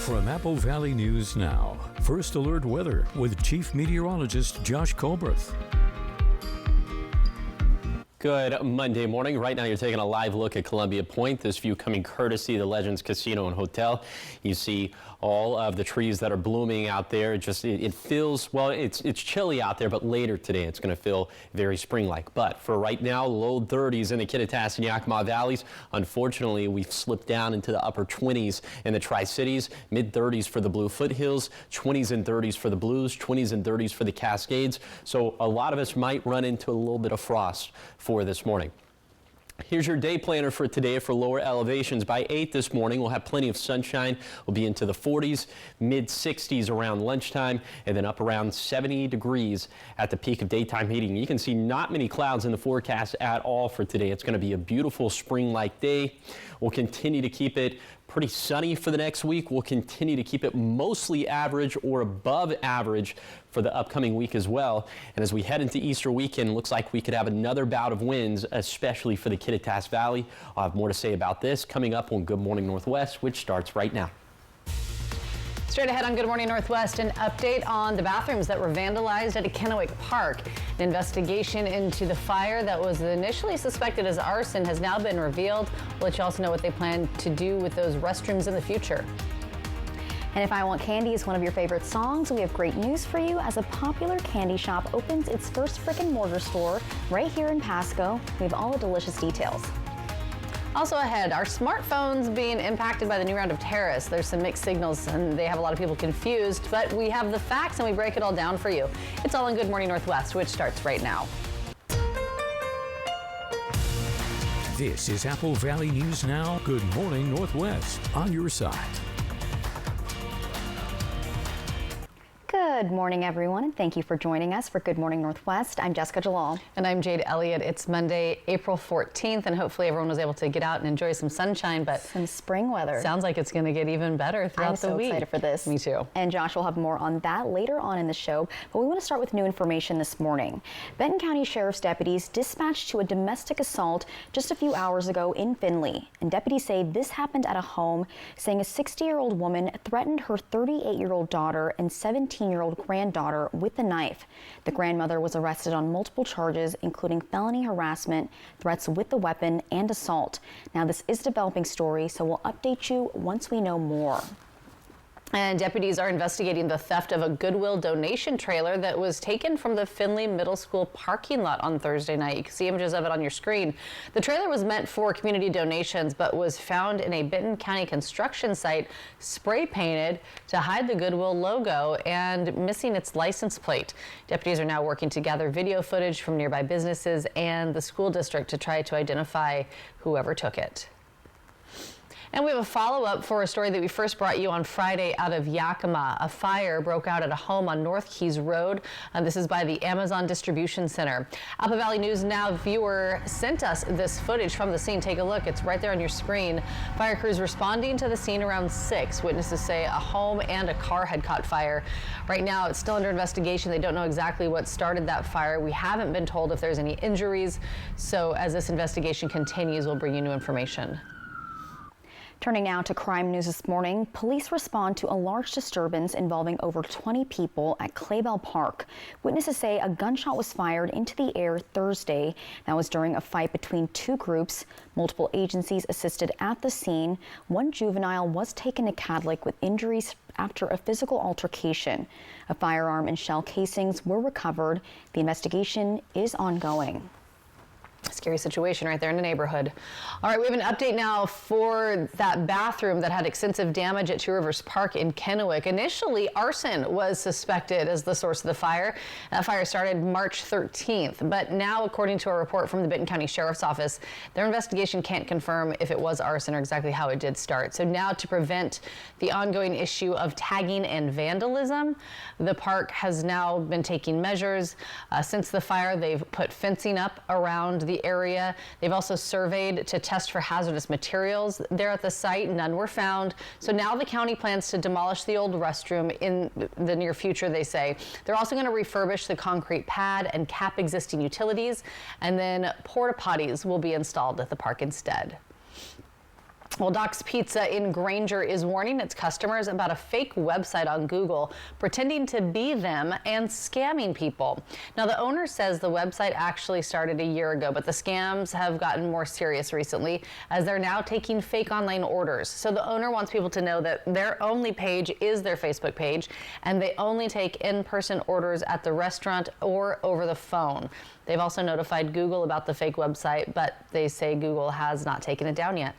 From Apple Valley News Now, First Alert Weather with Chief Meteorologist Josh Colbreth. Good Monday morning. Right now you're taking a live look at Columbia Point. This view coming courtesy of the Legends Casino and Hotel. You see all of the trees that are blooming out there. It feels, well, it's chilly out there, but later today it's going to feel very spring-like. But for right now, low 30s in the Kittitas and Yakima Valleys. Unfortunately, we've slipped down into the upper 20s in the Tri-Cities, mid 30s for the Blue Foothills, 20s and 30s for the Blues, 20s and 30s for the Cascades. So a lot of us might run into a little bit of frost for this morning. Here's your day planner for today for lower elevations. By 8 this morning, we'll have plenty of sunshine. We'll be into the 40s, mid 60s around lunchtime, and then up around 70 degrees at the peak of daytime heating. You can see not many clouds in the forecast at all for today. It's going to be a beautiful spring-like day. We'll continue to keep it pretty sunny for the next week. We'll continue to keep it mostly average or above average for the upcoming week as well. And as we head into Easter weekend, looks like we could have another bout of winds, especially for the Kittitas Valley. I'll have more to say about this coming up on Good Morning Northwest, which starts right now. Straight ahead on Good Morning Northwest, an update on the bathrooms that were vandalized at a Kennewick Park. An investigation into the fire that was initially suspected as arson has now been revealed. We'll let you also know what they plan to do with those restrooms in the future. And if I Want Candy is one of your favorite songs, we have great news for you as a popular candy shop opens its first brick-and-mortar store right here in Pasco. We have all the delicious details. Also ahead, are smartphones being impacted by the new round of tariffs? There's some mixed signals and they have a lot of people confused, but we have the facts and we break it all down for you. It's all in Good Morning Northwest, which starts right now. This is Apple Valley News Now. Good Morning Northwest on your side. Good morning, everyone, and thank you for joining us for Good Morning Northwest. I'm Jessica Jalal. And I'm Jade Elliott. It's Monday, April 14th, and hopefully everyone was able to get out and enjoy some sunshine, but some spring weather. Sounds like it's going to get even better throughout the week. I'm so excited for this. Me too. And Josh will have more on that later on in the show, but we want to start with new information this morning. Benton County Sheriff's deputies dispatched to a domestic assault just a few hours ago in Findlay, and deputies say this happened at a home, saying a 60-year-old woman threatened her 38-year-old daughter and 17-year-old granddaughter with a knife. The grandmother was arrested on multiple charges, including felony harassment, threats with a weapon, and assault. Now, this is a developing story, so we'll update you once we know more. And deputies are investigating the theft of a Goodwill donation trailer that was taken from the Findlay Middle School parking lot on Thursday night. You can see images of it on your screen. The trailer was meant for community donations, but was found in a Benton County construction site, spray painted to hide the Goodwill logo and missing its license plate. Deputies are now working to gather video footage from nearby businesses and the school district to try to identify whoever took it. And we have a follow-up for a story that we first brought you on Friday out of Yakima. A fire broke out at a home on North Keys Road. This is by the Amazon Distribution Center. Apple Valley News Now viewer sent us this footage from the scene. Take a look. It's right there on your screen. Fire crews responding to the scene around 6. Witnesses say a home and a car had caught fire. Right now, it's still under investigation. They don't know exactly what started that fire. We haven't been told if there's any injuries. So as this investigation continues, we'll bring you new information. Turning now to crime news this morning, police respond to a large disturbance involving over 20 people at Claybell Park. Witnesses say a gunshot was fired into the air Thursday. That was during a fight between two groups. Multiple agencies assisted at the scene. One juvenile was taken to Cadlick with injuries after a physical altercation. A firearm and shell casings were recovered. The investigation is ongoing. Scary situation right there in the neighborhood. All right, we have an update now for that bathroom that had extensive damage at Two Rivers Park in Kennewick. Initially, arson was suspected as the source of the fire. That fire started March 13th, but now, according to a report from the Benton County Sheriff's Office, their investigation can't confirm if it was arson or exactly how it did start. So now, to prevent the ongoing issue of tagging and vandalism, the park has now been taking measures. Since the fire, they've put fencing up around the area. They've also surveyed to test for hazardous materials there at the site. None were found. So now the county plans to demolish the old restroom in the near future, they say. They're also going to refurbish the concrete pad and cap existing utilities, and then porta potties will be installed at the park instead. Well, Doc's Pizza in Granger is warning its customers about a fake website on Google pretending to be them and scamming people. Now, the owner says the website actually started a year ago, but the scams have gotten more serious recently as they're now taking fake online orders. So the owner wants people to know that their only page is their Facebook page, and they only take in-person orders at the restaurant or over the phone. They've also notified Google about the fake website, but they say Google has not taken it down yet.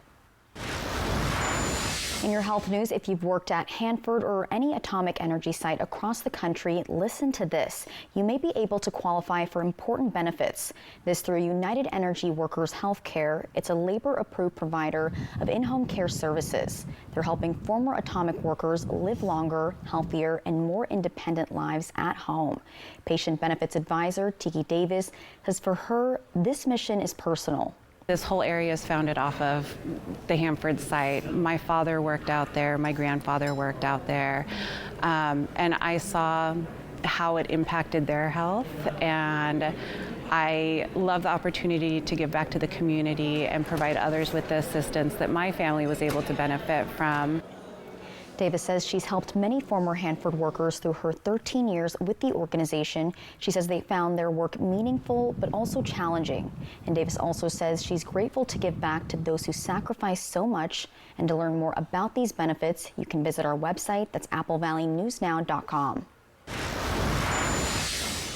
In your health news, if you've worked at Hanford or any atomic energy site across the country, listen to this. You may be able to qualify for important benefits. This through United Energy Workers Health Care. It's a labor-approved provider of in-home care services. They're helping former atomic workers live longer, healthier, and more independent lives at home. Patient Benefits Advisor Tiki Davis says for her, this mission is personal. This whole area is founded off of the Hanford site. My father worked out there, my grandfather worked out there, and I saw how it impacted their health, and I love the opportunity to give back to the community and provide others with the assistance that my family was able to benefit from. Davis says she's helped many former Hanford workers through her 13 years with the organization. She says they found their work meaningful but also challenging. And Davis also says she's grateful to give back to those who sacrifice so much. And to learn more about these benefits, you can visit our website. That's applevalleynewsnow.com.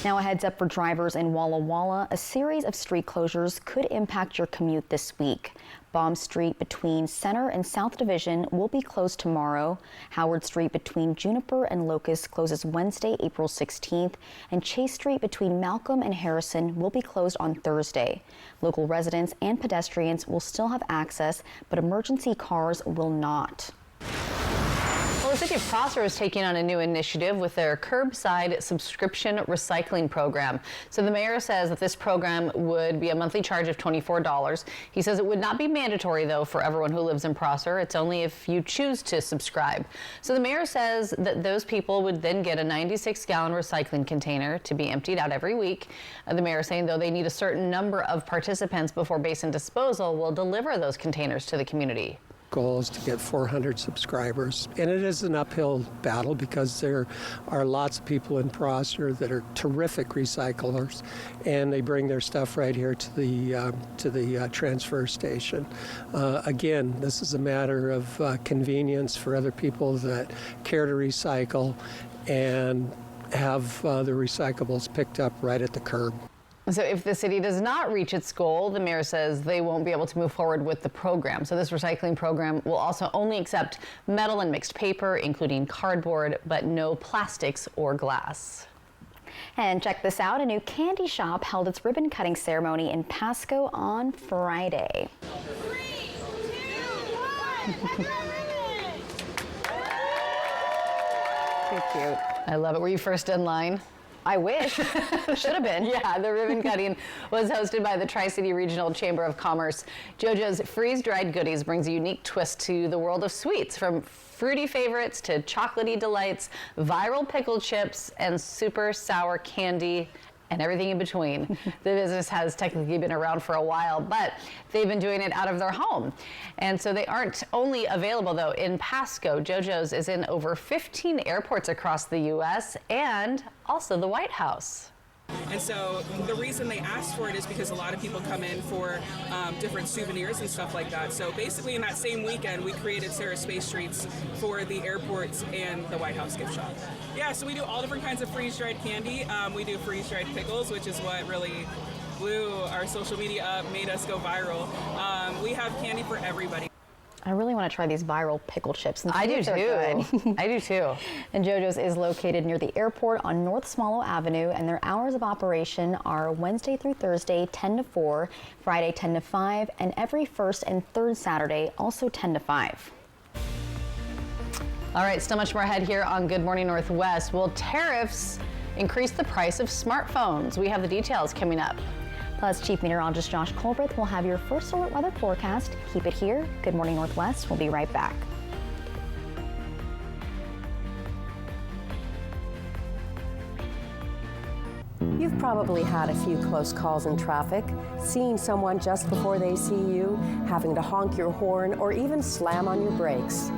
Now a heads up for drivers in Walla Walla. A series of street closures could impact your commute this week. Baum Street between Center and South Division will be closed tomorrow. Howard Street between Juniper and Locust closes Wednesday, April 16th. And Chase Street between Malcolm and Harrison will be closed on Thursday. Local residents and pedestrians will still have access, but emergency cars will not. Well, the city of Prosser is taking on a new initiative with their curbside subscription recycling program. So the mayor says that this program would be a monthly charge of $24. He says it would not be mandatory, though, for everyone who lives in Prosser. It's only if you choose to subscribe. So the mayor says that those people would then get a 96-gallon recycling container to be emptied out every week. The mayor is saying, though, they need a certain number of participants before Basin Disposal will deliver those containers to the community. Goal is to get 400 subscribers, and it is an uphill battle because there are lots of people in Prosser that are terrific recyclers, and they bring their stuff right here to the transfer station. Again, this is a matter of convenience for other people that care to recycle and have the recyclables picked up right at the curb. So if the city does not reach its goal, the mayor says they won't be able to move forward with the program. So this recycling program will also only accept metal and mixed paper, including cardboard, but no plastics or glass. And check this out, a new candy shop held its ribbon cutting ceremony in Pasco on Friday. 3, 2, 1, Too cute. I love it. Were you first in line? I wish. Should have been. Yeah, the ribbon cutting was hosted by the Tri-City Regional Chamber of Commerce. JoJo's freeze-dried goodies brings a unique twist to the world of sweets, from fruity favorites to chocolatey delights, viral pickle chips, and super sour candy, and everything in between. The business has technically been around for a while, but they've been doing it out of their home. And so they aren't only available, though, in Pasco. JoJo's is in over 15 airports across the U.S. and also the White House. And so the reason they asked for it is because a lot of people come in for different souvenirs and stuff like that. So basically in that same weekend, we created Sarah Space Treats for the airports and the White House gift shop. Yeah, so we do all different kinds of freeze-dried candy. We do freeze-dried pickles, which is what really blew our social media up, made us go viral. We have candy for everybody. I really want to try these viral pickle chips. I do too. I do too. And JoJo's is located near the airport on North Swallow Avenue, and their hours of operation are Wednesday through Thursday, 10 to 4, Friday, 10 to 5, and every first and third Saturday, also 10 to 5. All right, still much more ahead here on Good Morning Northwest. Will tariffs increase the price of smartphones? We have the details coming up. Plus, Chief Meteorologist Josh Colbreth will have your first alert weather forecast. Keep it here. Good Morning Northwest. We'll be right back. You've probably had a few close calls in traffic, seeing someone just before they see you, having to honk your horn, or even slam on your brakes.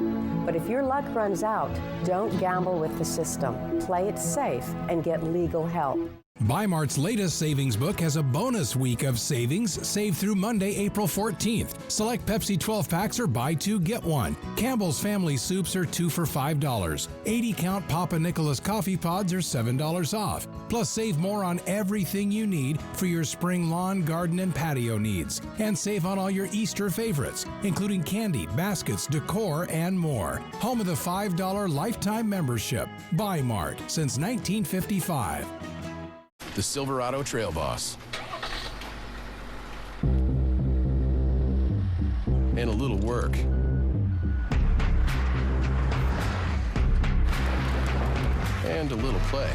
But if your luck runs out, don't gamble with the system. Play it safe and get legal help. Bi-Mart's latest savings book has a bonus week of savings. Save through Monday, April 14th. Select Pepsi 12-packs are buy two, get one. Campbell's Family Soups are 2 for $5. 80-count Papa Nicholas coffee pods are $7 off. Plus, save more on everything you need for your spring lawn, garden, and patio needs. And save on all your Easter favorites, including candy, baskets, decor, and more. Home of the $5 lifetime membership. Bi-Mart since 1955. The Silverado Trail Boss. And a little work. And a little play.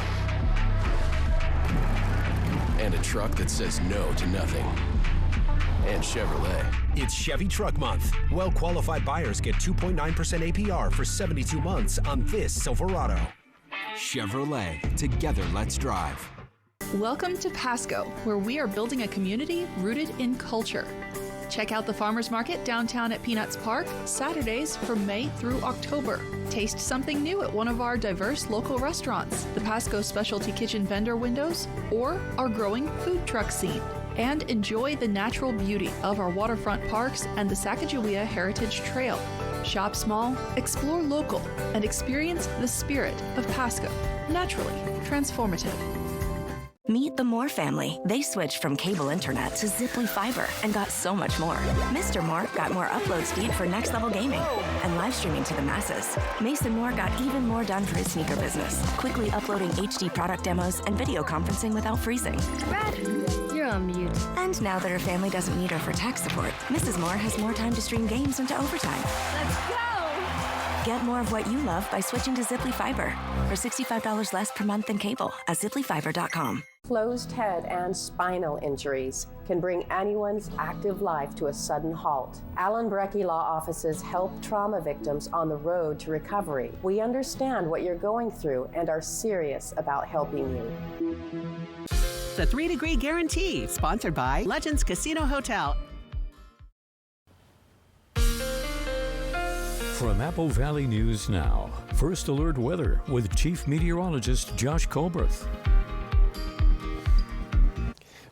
And a truck that says no to nothing. And Chevrolet. It's Chevy Truck Month. Well-qualified buyers get 2.9% APR for 72 months on this Silverado. Chevrolet. Together, let's drive. Welcome to Pasco, where we are building a community rooted in culture. Check out the Farmers Market downtown at Peanuts Park, Saturdays from May through October. Taste something new at one of our diverse local restaurants, the Pasco Specialty Kitchen vendor windows, or our growing food truck scene. And enjoy the natural beauty of our waterfront parks and the Sacagawea Heritage Trail. Shop small, explore local, and experience the spirit of Pasco. Naturally transformative. Meet the Moore family. They switched from cable internet to Ziply Fiber and got so much more. Mr. Moore got more upload speed for next level gaming and live streaming to the masses. Mason Moore got even more done for his sneaker business, quickly uploading HD product demos and video conferencing without freezing. Brad, you're on mute. And now that her family doesn't need her for tech support, Mrs. Moore has more time to stream games into overtime. Let's go! Get more of what you love by switching to Ziply Fiber for $65 less per month than cable at ziplyfiber.com. Closed head and spinal injuries can bring anyone's active life to a sudden halt. Allen Brecky Law Offices help trauma victims on the road to recovery. We understand what you're going through and are serious about helping you. The 3-Degree Guarantee, sponsored by Legends Casino Hotel. From Apple Valley News Now, First Alert Weather with Chief Meteorologist Josh Colberth.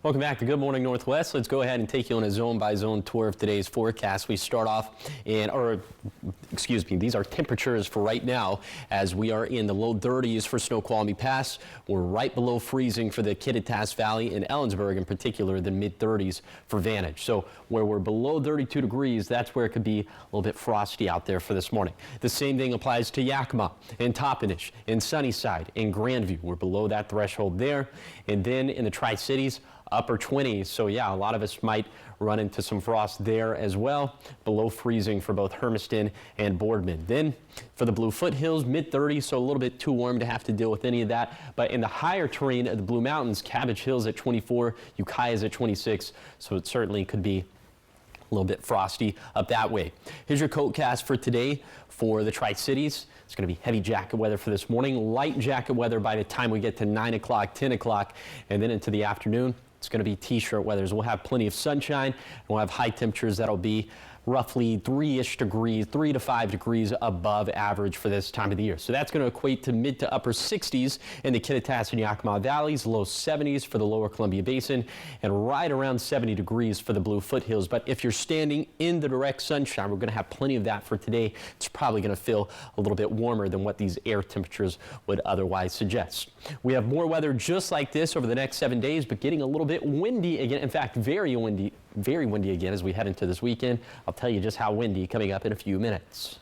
Welcome back to Good Morning Northwest. Let's go ahead and take you on a zone-by-zone tour of today's forecast. We start off these are temperatures for right now as we are in the low 30s for Snoqualmie Pass. We're right below freezing for the Kittitas Valley and Ellensburg in particular, the mid-30s for Vantage. So where we're below 32 degrees, that's where it could be a little bit frosty out there for this morning. The same thing applies to Yakima and Toppenish and Sunnyside and Grandview. We're below that threshold there. And then in the Tri-Cities, upper 20s, so yeah, a lot of us might run into some frost there as well, below freezing for both Hermiston and Boardman. Then for the Blue Foothills, mid-30s, so a little bit too warm to have to deal with any of that. But in the higher terrain of the Blue Mountains, Cabbage Hills at 24, Ukiah is at 26, so it certainly could be a little bit frosty up that way. Here's your coat cast for today for the Tri-Cities. It's going to be heavy jacket weather for this morning, light jacket weather by the time we get to 9 o'clock, 10 o'clock, and then into the afternoon. It's going to be t-shirt weather. We'll have plenty of sunshine, and we'll have high temperatures that'll be roughly 3 to 5 degrees above average for this time of the year. So that's going to equate to mid to upper 60s in the Kittitas and Yakima Valleys, low 70s for the lower Columbia Basin, and right around 70 degrees for the Blue Foothills. But if you're standing in the direct sunshine, we're going to have plenty of that for today. It's probably going to feel a little bit warmer than what these air temperatures would otherwise suggest. We have more weather just like this over the next 7 days, but getting a little bit windy again. In fact, very windy again as we head into this weekend. I'll tell you just how windy coming up in a few minutes.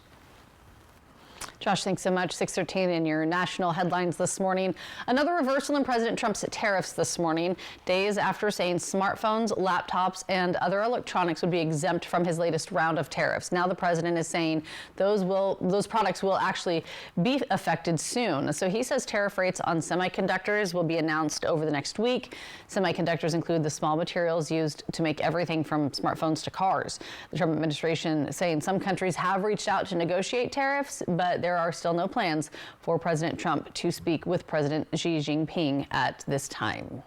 Josh, thanks so much. 6:13 in your national headlines this morning. Another reversal in President Trump's tariffs this morning, days after saying smartphones, laptops, and other electronics would be exempt from his latest round of tariffs. Now the president is saying those products will actually be affected soon. So he says tariff rates on semiconductors will be announced over the next week. Semiconductors include the small materials used to make everything from smartphones to cars. The Trump administration saying some countries have reached out to negotiate tariffs, but there are still no plans for President Trump to speak with President Xi Jinping at this time.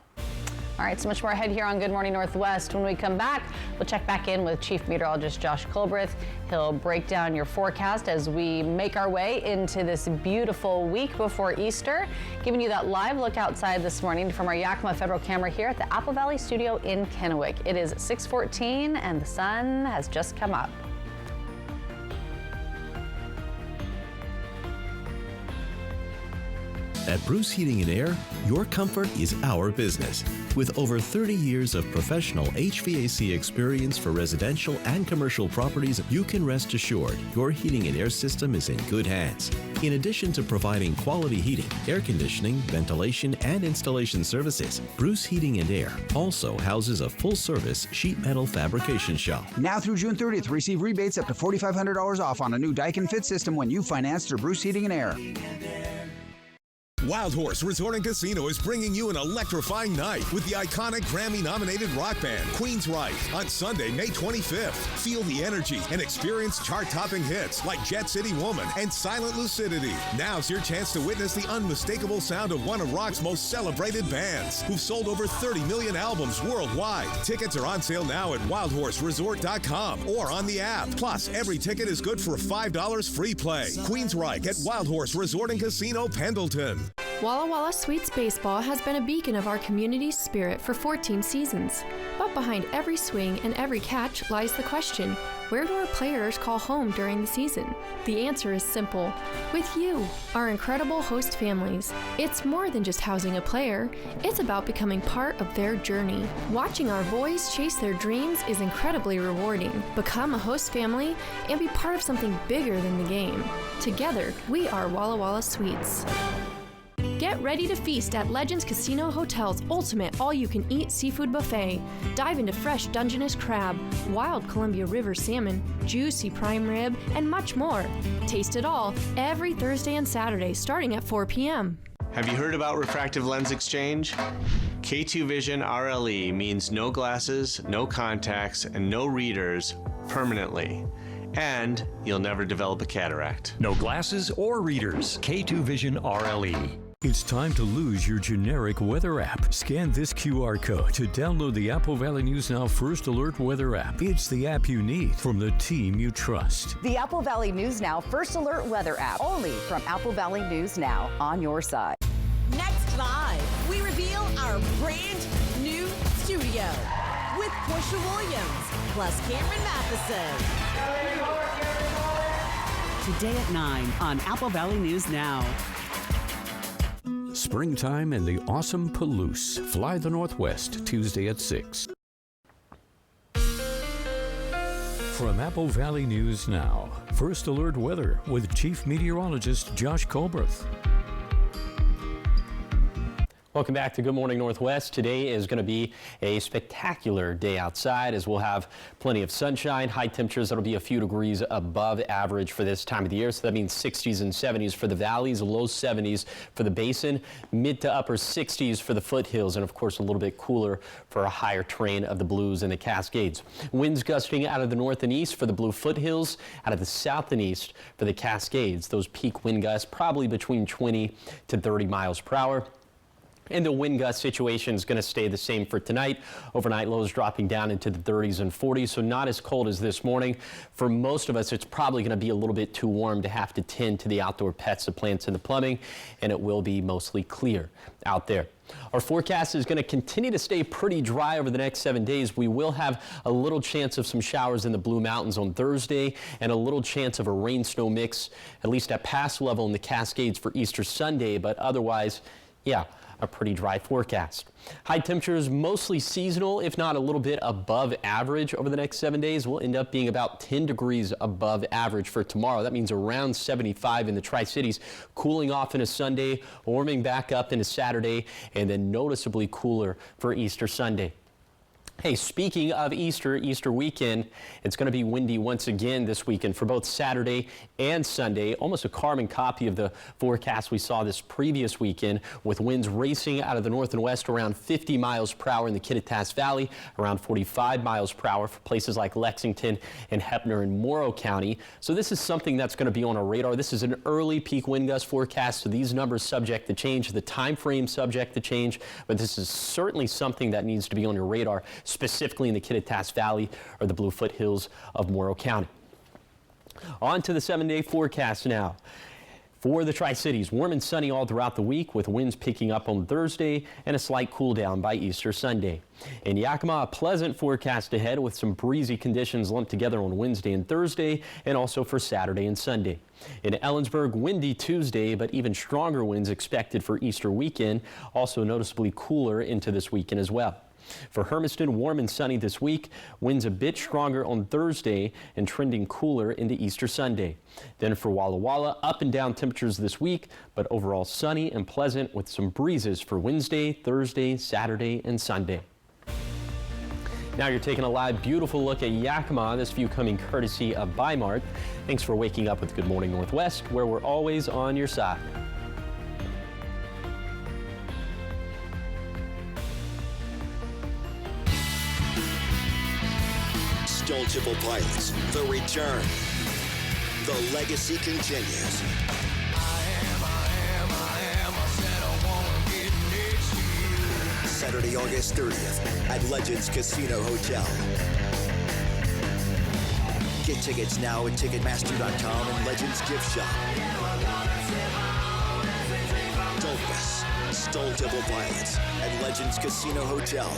All right, so much more ahead here on Good Morning Northwest. When we come back, we'll check back in with Chief Meteorologist Josh Colbreth. He'll break down your forecast as we make our way into this beautiful week before Easter, giving you that live look outside this morning from our Yakima Federal camera here at the Apple Valley Studio in Kennewick. It is 6:14 and the sun has just come up. At Bruce Heating and Air, your comfort is our business. With over 30 years of professional HVAC experience for residential and commercial properties, you can rest assured your heating and air system is in good hands. In addition to providing quality heating, air conditioning, ventilation, and installation services, Bruce Heating and Air also houses a full-service sheet metal fabrication shop. Now through June 30th, receive rebates up to $4,500 off on a new Daikin Fit system when you finance through Bruce Heating and Air. Wild Horse Resort and Casino is bringing you an electrifying night with the iconic Grammy-nominated rock band Queensryche on Sunday, May 25th. Feel the energy and experience chart-topping hits like Jet City Woman and Silent Lucidity. Now's your chance to witness the unmistakable sound of one of rock's most celebrated bands, who've sold over 30 million albums worldwide. Tickets are on sale now at wildhorseresort.com or on the app. Plus, every ticket is good for $5 free play. Queensryche at Wild Horse Resort and Casino, Pendleton. Walla Walla Sweets Baseball has been a beacon of our community's spirit for 14 seasons. But behind every swing and every catch lies the question, where do our players call home during the season? The answer is simple. With you, our incredible host families. It's more than just housing a player. It's about becoming part of their journey. Watching our boys chase their dreams is incredibly rewarding. Become a host family and be part of something bigger than the game. Together, we are Walla Walla Sweets. Get ready to feast at Legends Casino Hotel's ultimate all-you-can-eat seafood buffet. Dive into fresh Dungeness crab, wild Columbia River salmon, juicy prime rib, and much more. Taste it all every Thursday and Saturday starting at 4 p.m. Have you heard about refractive lens exchange? K2 Vision RLE means no glasses, no contacts, and no readers permanently. And you'll never develop a cataract. No glasses or readers. K2 Vision RLE. It's time to lose your generic weather app. Scan this QR code to download the Apple Valley News Now First Alert weather app. It's the app you need from the team you trust. The Apple Valley News Now First Alert weather app, only from Apple Valley News Now, on your side. Next live, we reveal our brand new studio with Portia Williams plus Cameron Matheson. Today at 9 on Apple Valley News Now. Springtime and the awesome Palouse. Fly the Northwest, Tuesday at 6. From Apple Valley News Now, First Alert Weather with Chief Meteorologist Josh Colbreth. Welcome back to Good Morning Northwest. Today is going to be a spectacular day outside as we'll have plenty of sunshine, high temperatures that'll be a few degrees above average for this time of the year. So that means 60s and 70s for the valleys, low 70s for the basin, mid to upper 60s for the foothills, and of course a little bit cooler for a higher terrain of the Blues and the Cascades. Winds gusting out of the north and east for the Blue foothills, out of the south and east for the Cascades. Those peak wind gusts probably between 20 to 30 miles per hour. And the wind gust situation is going to stay the same for tonight. Overnight lows dropping down into the 30s and 40s, so not as cold as this morning. For most of us, it's probably going to be a little bit too warm to have to tend to the outdoor pets, the plants, and the plumbing, and it will be mostly clear out there. Our forecast is going to continue to stay pretty dry over the next 7 days. We will have a little chance of some showers in the Blue Mountains on Thursday and a little chance of a rain-snow mix, at least at pass level in the Cascades for Easter Sunday, but otherwise, yeah, a pretty dry forecast. High temperatures mostly seasonal, if not a little bit above average over the next 7 days. We'll end up being about 10 degrees above average for tomorrow. That means around 75 in the Tri-Cities, cooling off into Sunday, warming back up into Saturday, and then noticeably cooler for Easter Sunday. Hey, speaking of Easter weekend, it's going to be windy once again this weekend for both Saturday and Sunday. Almost a carbon copy of the forecast we saw this previous weekend, with winds racing out of the north and west around 50 miles per hour in the Kittitas Valley, around 45 miles per hour for places like Lexington and Heppner and Morrow County. So this is something that's going to be on our radar. This is an early peak wind gust forecast, so these numbers subject to change, the time frame subject to change, but this is certainly something that needs to be on your radar, specifically in the Kittitas Valley or the Blue Foothills of Morrow County. On to the 7-day forecast now. For the Tri-Cities, warm and sunny all throughout the week, with winds picking up on Thursday and a slight cool down by Easter Sunday. In Yakima, a pleasant forecast ahead with some breezy conditions lumped together on Wednesday and Thursday, and also for Saturday and Sunday. In Ellensburg, windy Tuesday, but even stronger winds expected for Easter weekend, also noticeably cooler into this weekend as well. For Hermiston, warm and sunny this week, winds a bit stronger on Thursday and trending cooler into Easter Sunday. Then for Walla Walla, up and down temperatures this week, but overall sunny and pleasant with some breezes for Wednesday, Thursday, Saturday, and Sunday. Now you're taking a live, beautiful look at Yakima, this view coming courtesy of Bi-Mart. Thanks for waking up with Good Morning Northwest, where we're always on your side. Stoltable Pilots, the return. The legacy continues. Saturday, August 30th at Legends Casino Hotel. Get tickets now at Ticketmaster.com and Legends Gift Shop. Don't miss Stoltable Pilots at Legends Casino Hotel.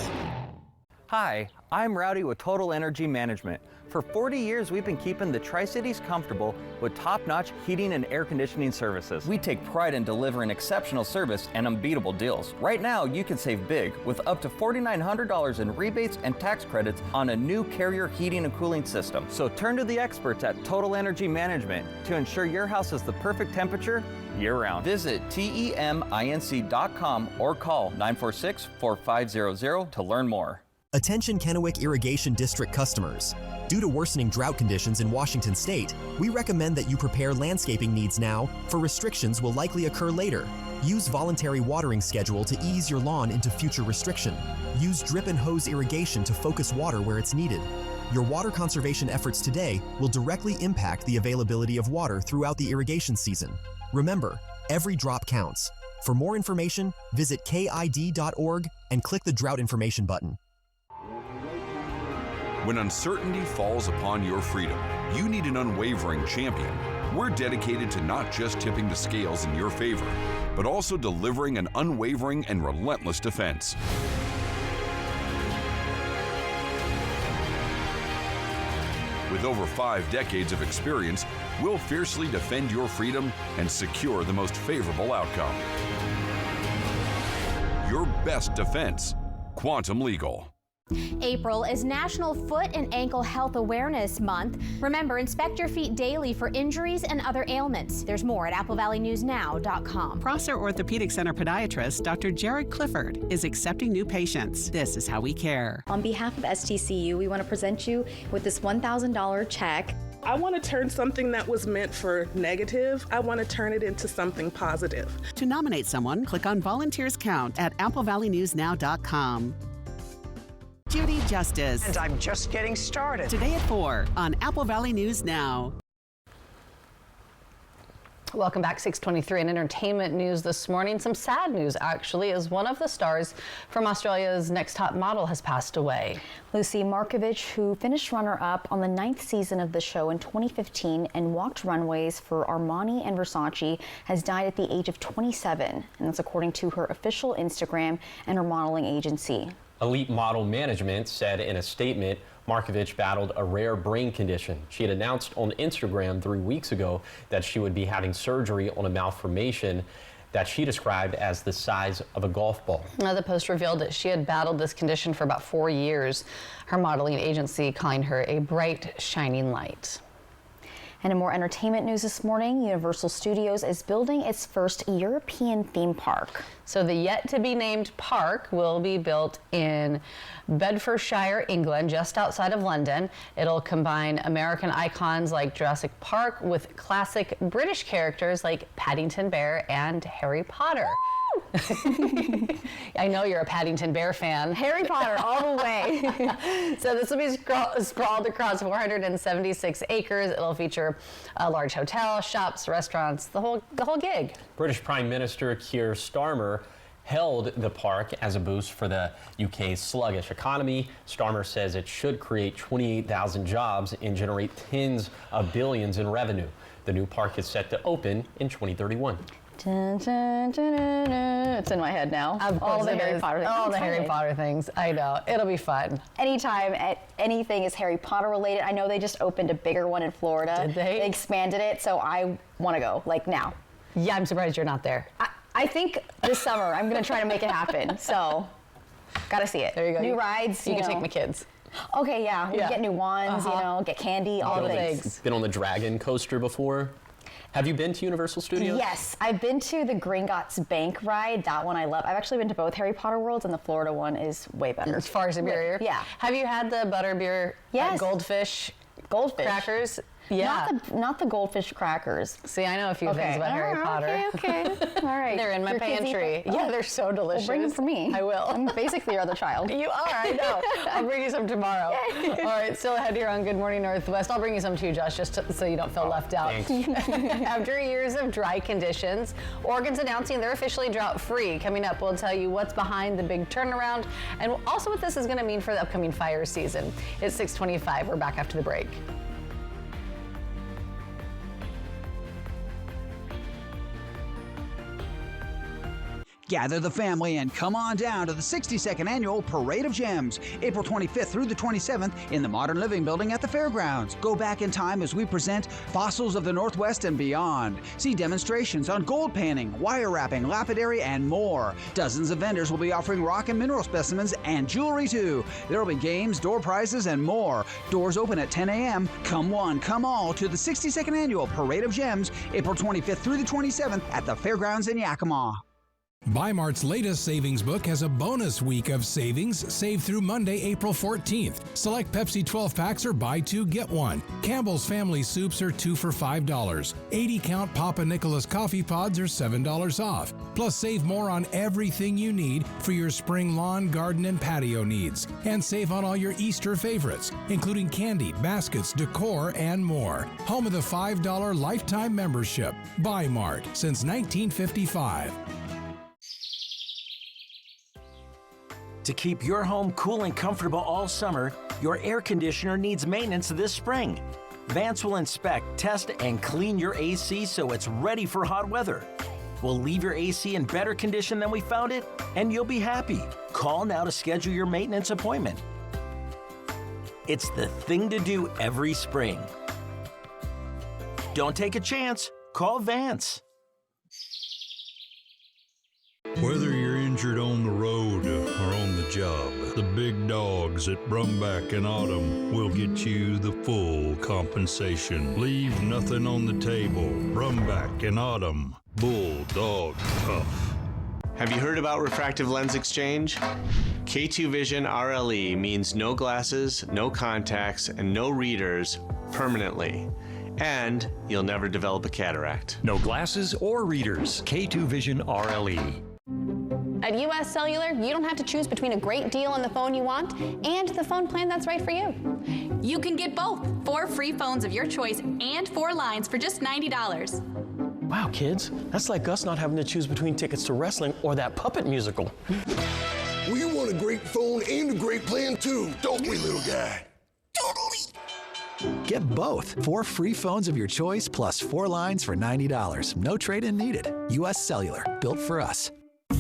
Hi, I'm Rowdy with Total Energy Management. For 40 years, we've been keeping the Tri-Cities comfortable with top-notch heating and air conditioning services. We take pride in delivering exceptional service and unbeatable deals. Right now, you can save big with up to $4,900 in rebates and tax credits on a new Carrier heating and cooling system. So turn to the experts at Total Energy Management to ensure your house is the perfect temperature year-round. Visit TEMINC.com or call 946-4500 to learn more. Attention Kennewick Irrigation District customers. Due to worsening drought conditions in Washington State, we recommend that you prepare landscaping needs now, for restrictions will likely occur later. Use voluntary watering schedule to ease your lawn into future restriction. Use drip and hose irrigation to focus water where it's needed. Your water conservation efforts today will directly impact the availability of water throughout the irrigation season. Remember, every drop counts. For more information, visit KID.org and click the Drought Information button. When uncertainty falls upon your freedom, you need an unwavering champion. We're dedicated to not just tipping the scales in your favor, but also delivering an unwavering and relentless defense. With over 5 decades of experience, we'll fiercely defend your freedom and secure the most favorable outcome. Your best defense, Quantum Legal. April is National Foot and Ankle Health Awareness Month. Remember, inspect your feet daily for injuries and other ailments. There's more at AppleValleyNewsNow.com. Prosser Orthopedic Center podiatrist Dr. Jared Clifford is accepting new patients. This is how we care. On behalf of STCU, we want to present you with this $1,000 check. I want to turn something that was meant for negative, I want to turn it into something positive. To nominate someone, click on Volunteers Count at AppleValleyNewsNow.com. Judy Justice. And I'm just getting started. Today at 4 on Apple Valley News Now. Welcome back. 6:23 in entertainment news this morning. Some sad news, actually, as one of the stars from Australia's Next Top Model has passed away. Lucy Markovich, who finished runner-up on the 9th season of the show in 2015 and walked runways for Armani and Versace, has died at the age of 27, and that's according to her official Instagram and her modeling agency. Elite Model Management said in a statement Markovich battled a rare brain condition. She had announced on Instagram 3 weeks ago that she would be having surgery on a malformation that she described as the size of a golf ball. Now, the post revealed that she had battled this condition for about 4 years, her modeling agency calling her a bright, shining light. And in more entertainment news this morning, Universal Studios is building its first European theme park. So the yet-to-be-named park will be built in Bedfordshire, England, just outside of London. It'll combine American icons like Jurassic Park with classic British characters like Paddington Bear and Harry Potter. I know you're a Paddington Bear fan. Harry Potter all the way. So this will be sprawled across 476 acres. It'll feature a large hotel, shops, restaurants, the whole gig. British Prime Minister Keir Starmer held the park as a boost for the UK's sluggish economy. Starmer says it should create 28,000 jobs and generate tens of billions in revenue. The new park is set to open in 2031. Dun, dun, dun, dun, dun. It's in my head now. All the Harry Potter things. All the Harry Potter things. I know. It'll be fun. Anytime anything is Harry Potter related. I know they just opened a bigger one in Florida. Did they? They expanded it, so I want to go, like now. Yeah, I'm surprised you're not there. I think this summer I'm going to try to make it happen. So, gotta see it. There you go. New rides. You can take my kids. Okay, yeah. We get new ones, you know, get candy, all the things. Been on the Dragon coaster before? Have you been to Universal Studios? Yes, I've been to the Gringotts Bank ride. That one I love. I've actually been to both Harry Potter worlds, and the Florida one is way better. It's far superior. Yeah. Have you had the butterbeer goldfish crackers? Yeah. Not the goldfish crackers. See, I know a few things about Harry Potter. Okay. All right. They're in my pantry. Yeah, they're so delicious. Well, bring them for me. I will. I'm basically your other child. You are, I know. I'll bring you some tomorrow. All right, still ahead here on Good Morning Northwest. I'll bring you some too, Josh, just so you don't feel left out. After years of dry conditions, Oregon's announcing they're officially drought-free. Coming up, we'll tell you what's behind the big turnaround and also what this is going to mean for the upcoming fire season. It's 6:25. We're back after the break. Gather the family and come on down to the 62nd Annual Parade of Gems, April 25th through the 27th in the Modern Living Building at the Fairgrounds. Go back in time as we present fossils of the Northwest and beyond. See demonstrations on gold panning, wire wrapping, lapidary, and more. Dozens of vendors will be offering rock and mineral specimens and jewelry too. There will be games, door prizes, and more. Doors open at 10 a.m. Come one, come all to the 62nd Annual Parade of Gems, April 25th through the 27th at the Fairgrounds in Yakima. Bi-Mart's latest savings book has a bonus week of savings. Save through Monday, April 14th. Select Pepsi 12-packs are buy two, get one. Campbell's Family Soups are 2 for $5. 80-count Papa Nicholas coffee pods are $7 off. Plus, save more on everything you need for your spring lawn, garden, and patio needs. And save on all your Easter favorites, including candy, baskets, decor, and more. Home of the $5 lifetime membership. Bi-Mart, since 1955. To keep your home cool and comfortable all summer, your air conditioner needs maintenance this spring. Vance will inspect, test, and clean your AC so it's ready for hot weather. We'll leave your AC in better condition than we found it, and you'll be happy. Call now to schedule your maintenance appointment. It's the thing to do every spring. Don't take a chance. Call Vance. Whether you're injured on the road or on the job, the big dogs at Brumback and Autumn will get you the full compensation. Leave nothing on the table. Brumback and Autumn. Bulldog tough. Have you heard about refractive lens exchange? K2 Vision RLE means no glasses, no contacts, and no readers permanently. And you'll never develop a cataract. No glasses or readers. K2 Vision RLE. At US Cellular, you don't have to choose between a great deal on the phone you want and the phone plan that's right for you. You can get both. 4 free phones of your choice and 4 lines for just $90. Wow, kids, that's like us not having to choose between tickets to wrestling or that puppet musical. We want a great phone and a great plan too, don't we, little guy? Get both. 4 free phones of your choice plus 4 lines for $90. No trade-in needed. US Cellular, built for us.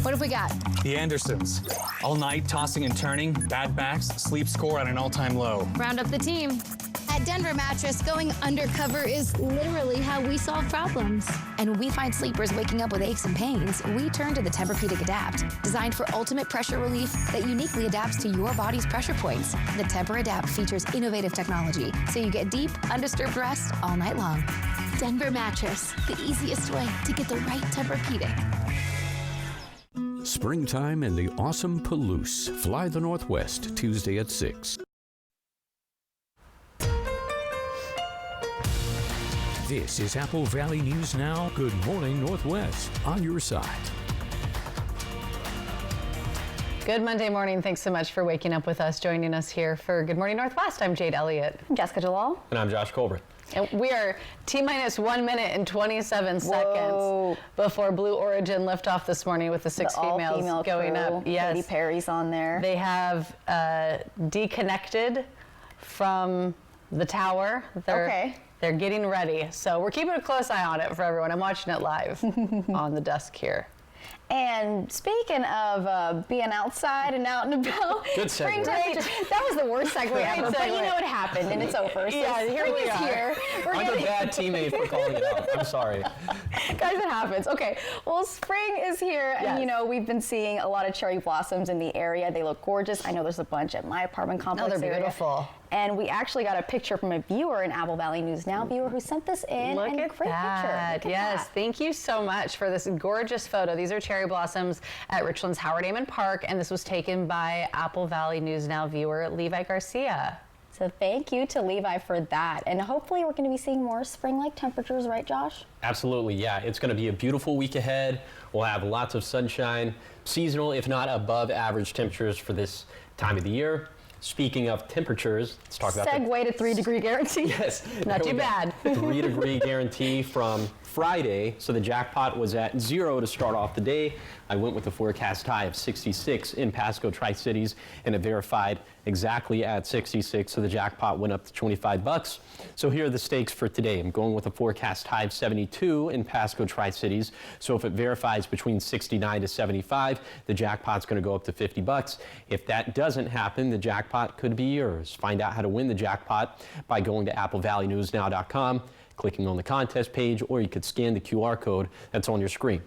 What have we got? The Andersons. All night, tossing and turning, bad backs, sleep score at an all-time low. Round up the team. At Denver Mattress, going undercover is literally how we solve problems. And when we find sleepers waking up with aches and pains, we turn to the Tempur-Pedic Adapt, designed for ultimate pressure relief that uniquely adapts to your body's pressure points. The Tempur-Adapt features innovative technology, so you get deep, undisturbed rest all night long. Denver Mattress, the easiest way to get the right Tempur-Pedic. Springtime in the awesome Palouse. Fly the Northwest, Tuesday at 6. This is Apple Valley News Now. Good morning, Northwest. On your side. Good Monday morning. Thanks so much for waking up with us, joining us here for Good Morning Northwest. I'm Jade Elliott. I'm Jessica Jalal. And I'm Josh Colbert. And we are T-minus 1 minute and 27 seconds before Blue Origin liftoff this morning with the 6 females going crew. up. Yes. Katy Perry's on there. They have deconnected from the tower. They're getting ready. So we're keeping a close eye on it for everyone. I'm watching it live on the desk here. And speaking of being outside and out and about, good segue. That was the worst segue ever, but you know it happened and it's over. So yeah, here we are. Here. I'm a bad teammate for calling it out. I'm sorry. Guys, it happens. Okay, well, spring is here, and you know, we've been seeing a lot of cherry blossoms in the area. They look gorgeous. I know there's a bunch at my apartment complex. Oh, they're beautiful. And we actually got a picture from a viewer, an Apple Valley News Now viewer, who sent this in. Look at great that. Picture. Look Yes, at that. thank you so much for this gorgeous photo. These are cherry blossoms at Richland's Howard Amon Park, and this was taken by Apple Valley News Now viewer Levi Garcia. So thank you to Levi for that. And hopefully we're going to be seeing more spring-like temperatures, right, Josh? Absolutely, yeah. It's going to be a beautiful week ahead. We'll have lots of sunshine, seasonal, if not above average temperatures for this time of the year. Speaking of temperatures, let's talk about segue to 3-degree guarantee. Yes. Not too bad. 3-degree guarantee from Friday. So the jackpot was at 0 to start off the day. I went with a forecast high of 66 in Pasco Tri-Cities, and it verified exactly at 66. So the jackpot went up to $25. So here are the stakes for today. I'm going with a forecast high of 72 in Pasco Tri-Cities. So if it verifies between 69 to 75, the jackpot's going to go up to $50. If that doesn't happen, the jackpot could be yours. Find out how to win the jackpot by going to applevalleyNewsNow.com, clicking on the contest page, or you could scan the QR code that's on your screen.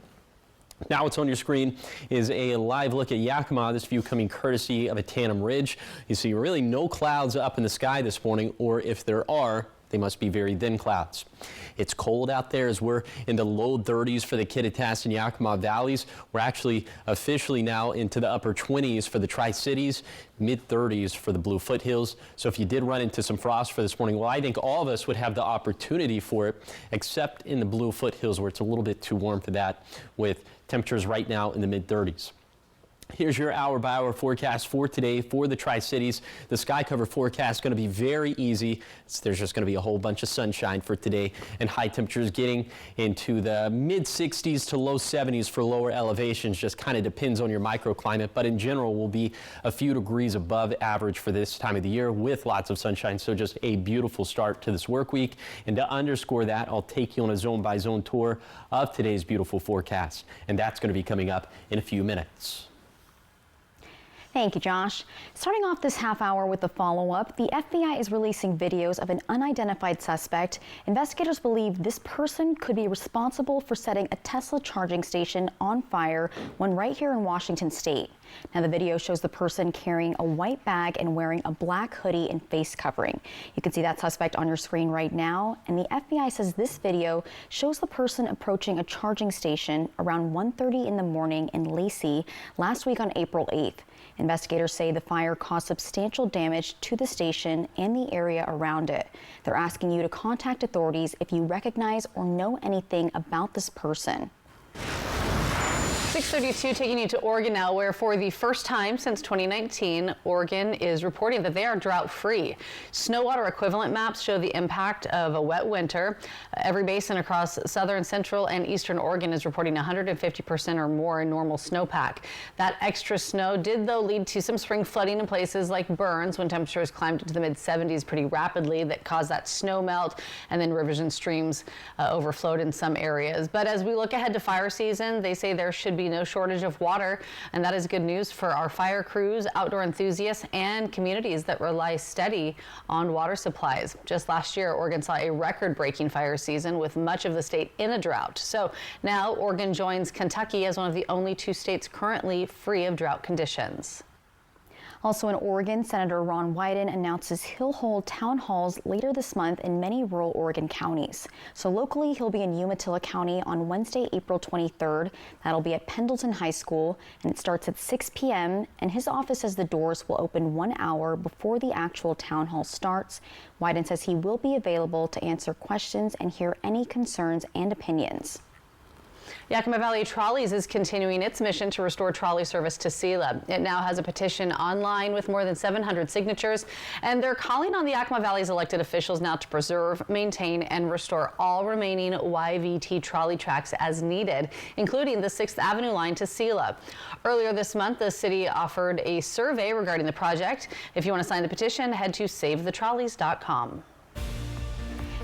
Now what's on your screen is a live look at Yakima, this view coming courtesy of a Tannum Ridge. You see really no clouds up in the sky this morning, or if there are, they must be very thin clouds. It's cold out there as we're in the low 30s for the Kittitas and Yakima valleys. We're actually officially now into the upper 20s for the Tri-Cities, mid 30s for the Blue Foothills. So if you did run into some frost for this morning, well, I think all of us would have the opportunity for it, except in the Blue Foothills where it's a little bit too warm for that, with temperatures right now in the mid 30s. Here's your hour-by-hour forecast for today for the Tri-Cities. The sky cover forecast is going to be very easy. There's just going to be a whole bunch of sunshine for today, and high temperatures getting into the mid-60s to low 70s for lower elevations. Just kind of depends on your microclimate, but in general will be a few degrees above average for this time of the year with lots of sunshine. So just a beautiful start to this work week. And to underscore that, I'll take you on a zone-by-zone tour of today's beautiful forecast, and that's going to be coming up in a few minutes. Thank you, Josh. Starting off this half hour with the follow-up, the FBI is releasing videos of an unidentified suspect. Investigators believe this person could be responsible for setting a Tesla charging station on fire, one right here in Washington State. Now, the video shows the person carrying a white bag and wearing a black hoodie and face covering. You can see that suspect on your screen right now, and the FBI says this video shows the person approaching a charging station around 1:30 in the morning in Lacey last week on April 8th. Investigators say the fire caused substantial damage to the station and the area around it. They're asking you to contact authorities if you recognize or know anything about this person. 6:32, taking you to Oregon now, where for the first time since 2019, Oregon is reporting that they are drought-free. Snow water equivalent maps show the impact of a wet winter. Every basin across southern, central, and eastern Oregon is reporting 150% or more in normal snowpack. That extra snow did, though, lead to some spring flooding in places like Burns when temperatures climbed into the mid-70s pretty rapidly. That caused that snow melt, and then rivers and streams overflowed in some areas. But as we look ahead to fire season, they say there should be be no shortage of water, and that is good news for our fire crews, outdoor enthusiasts, and communities that rely steady on water supplies. Just last year, Oregon saw a record-breaking fire season with much of the state in a drought. So now Oregon joins Kentucky as one of the only 2 states currently free of drought conditions. Also in Oregon, Senator Ron Wyden announces he'll hold town halls later this month in many rural Oregon counties. So locally, he'll be in Umatilla County on Wednesday, April 23rd. That'll be at Pendleton High School, and it starts at 6 p.m. And his office says the doors will open 1 hour before the actual town hall starts. Wyden says he will be available to answer questions and hear any concerns and opinions. Yakima Valley Trolleys is continuing its mission to restore trolley service to Selah. It now has a petition online with more than 700 signatures, and they're calling on the Yakima Valley's elected officials now to preserve, maintain, and restore all remaining YVT trolley tracks as needed, including the 6th Avenue line to Selah. Earlier this month, the city offered a survey regarding the project. If you want to sign the petition, head to SaveTheTrolleys.com.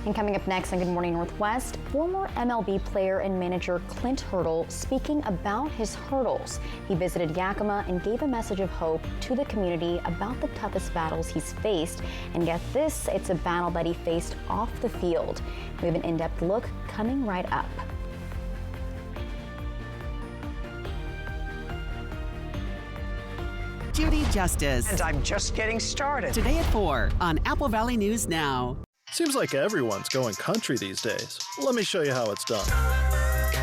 And coming up next on Good Morning Northwest, former MLB player and manager Clint Hurdle speaking about his hurdles. He visited Yakima and gave a message of hope to the community about the toughest battles he's faced. And get this, it's a battle that he faced off the field. We have an in-depth look coming right up. Judy Justice. And I'm just getting started. Today at 4 on Apple Valley News Now. Seems like everyone's going country these days. Let me show you how it's done.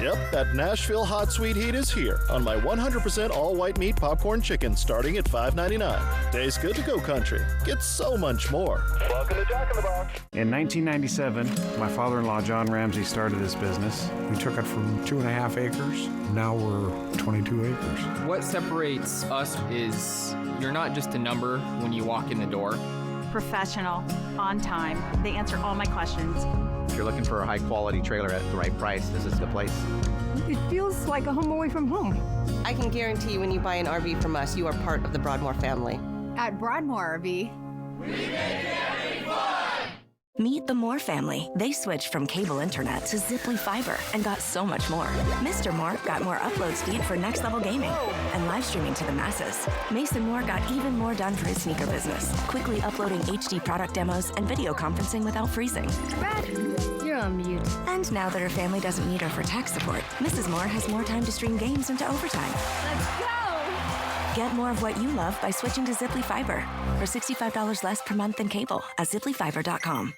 Yep, that Nashville Hot Sweet Heat is here on my 100% all-white meat popcorn chicken starting at $5.99. Tastes good to go country. Get so much more. Welcome to Jack in the Box. In 1997, my father-in-law John Ramsey started this business. We took it from 2.5 acres. Now we're 22 acres. What separates us is you're not just a number when you walk in the door. Professional, on time. They answer all my questions. If you're looking for a high-quality trailer at the right price, this is the place. It feels like a home away from home. I can guarantee you when you buy an RV from us, you are part of the Broadmoor family. At Broadmoor RV, we make camping fun! Meet the Moore family. They switched from cable internet to Ziply Fiber and got so much more. Mr. Moore got more upload speed for next-level gaming and live streaming to the masses. Mason Moore got even more done for his sneaker business, quickly uploading HD product demos and video conferencing without freezing. Brad, you're on mute. And now that her family doesn't need her for tech support, Mrs. Moore has more time to stream games into overtime. Let's go! Get more of what you love by switching to Ziply Fiber for $65 less per month than cable at ziplyfiber.com.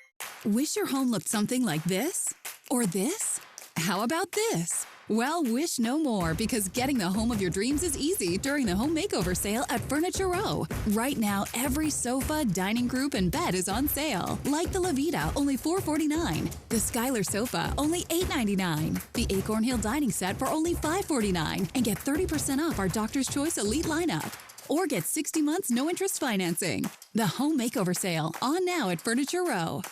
Wish your home looked something like this? Or this? How about this? Well, wish no more, because getting the home of your dreams is easy during the home makeover sale at Furniture Row. Right now, every sofa, dining group, and bed is on sale. Like the Levita, only $449. The Skylar sofa, only $899. The Acorn Hill dining set for only $549. And get 30% off our Doctor's Choice Elite lineup. Or get 60 months no-interest financing. The home makeover sale, on now at Furniture Row.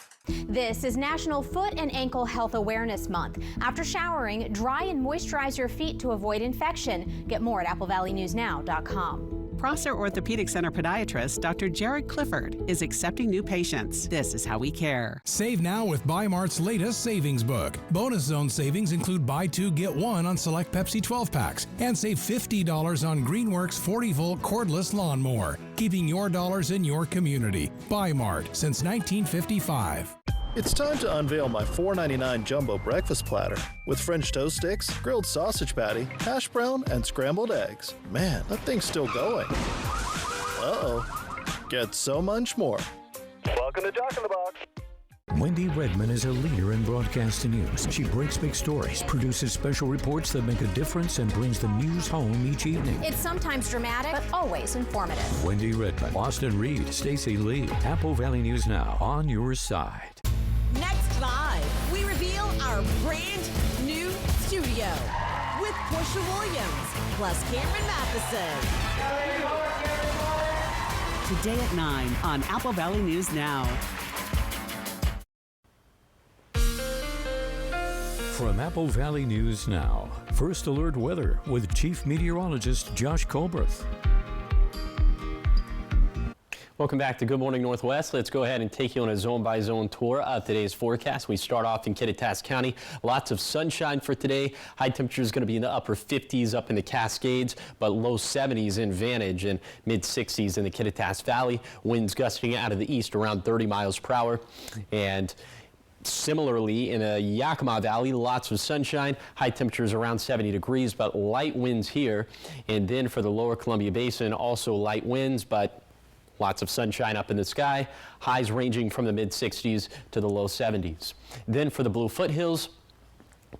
This is National Foot and Ankle Health Awareness Month. After showering, dry and moisturize your feet to avoid infection. Get more at applevalleyNewsNow.com. Prosser Orthopedic Center podiatrist Dr. Jared Clifford is accepting new patients. This is how we care. Save now with Bi-Mart's latest savings book. Bonus zone savings include buy 2, get 1 on select Pepsi 12 packs and save $50 on Greenworks 40-volt cordless lawnmower, keeping your dollars in your community. Bi-Mart since 1955. It's time to unveil my $4.99 jumbo breakfast platter with French toast sticks, grilled sausage patty, hash brown, and scrambled eggs. Man, that thing's still going. Uh-oh. Get so much more. Welcome to Jack in the Box. Wendy Redman is a leader in broadcast news. She breaks big stories, produces special reports that make a difference, and brings the news home each evening. It's sometimes dramatic, but always informative. Wendy Redman, Austin Reed, Stacey Lee, Apple Valley News Now, on your side. Next live, we reveal our brand new studio with Portia Williams plus Cameron Matheson. Today at 9 on Apple Valley News Now. From Apple Valley News Now, First Alert Weather with Chief Meteorologist Josh Colberth. Welcome back to Good Morning Northwest. Let's go ahead and take you on a zone-by-zone tour of today's forecast. We start off in Kittitas County. Lots of sunshine for today. High temperature is going to be in the upper 50s up in the Cascades, but low 70s in Vantage and mid 60s in the Kittitas Valley. Winds gusting out of the east around 30 miles per hour. And similarly, in the Yakima Valley, lots of sunshine, high temperatures around 70 degrees, but light winds here. And then for the lower Columbia Basin, also light winds, but lots of sunshine up in the sky, highs ranging from the mid 60s to the low 70s. Then for the Blue Foothills,